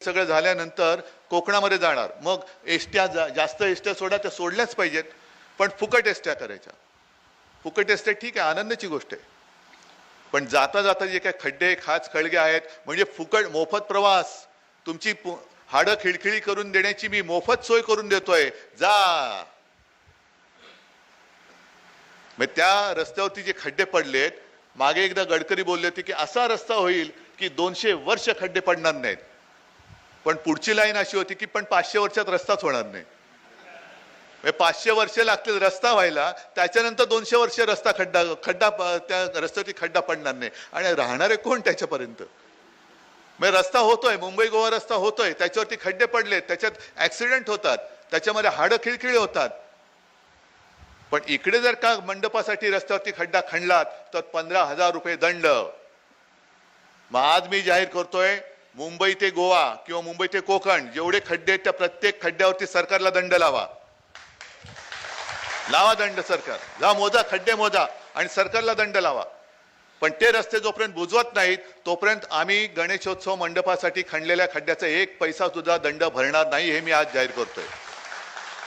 सगळं झाल्यानंतर कोकणामध्ये जाणार, मग एसट्या जास्त एसट्या सोडा, त्या सोडल्याच पाहिजेत, पण फुकट एसट्या करायच्या. फुकट एसट्या ठीक आहे, आनंदाची गोष्ट आहे, पण जाता जाता जे काही खड्डे खाच खळगे आहेत, म्हणजे फुकट मोफत प्रवास, तुमची हाडं खिळखिळी करून देण्याची मी मोफत सोय करून देतोय, जा. मग त्या रस्त्यावरती जे खड्डे पडलेत, मागे एकदा गडकरी बोलले होते की असा रस्ता होईल की 200 वर्ष खड्डे पडणार नाहीत, पण पुढची लाईन अशी होती की पण 500 वर्षात रस्ताच होणार नाही. 500 वर्ष लागतील रस्ता व्हायला, त्याच्यानंतर 200 वर्ष रस्ता खड्डा त्या रस्त्यावरती खड्डा पडणार नाही, आणि राहणारे कोण त्याच्यापर्यंत. मग रस्ता होतोय, मुंबई गोवा रस्ता होतोय, त्याच्यावरती खड्डे पडले, त्याच्यात ऍक्सिडेंट होतात, त्याच्यामध्ये हाडं खिळखिळी होतात, पण इकडे जर का मंडपासाठी रस्त्यावरती खड्डा खणलात तर 15,000 रुपये दंड. मग आज मी जाहीर करतोय, मुंबई ते गोवा किंवा मुंबई ते कोकण जेवढे खड्डे आहेत त्या प्रत्येक खड्ड्यावरती सरकारला दंड लावा. दंड सरकार, जा मोजा, खड्डे मोजा आणि सरकारला दंड लावा. पण ते रस्ते जोपर्यंत बुजवत नाहीत तोपर्यंत आम्ही गणेशोत्सव मंडपासाठी खणलेल्या खड्ड्याचा 1 पैसा सुद्धा दंड भरणार नाही, हे मी आज जाहीर करतोय.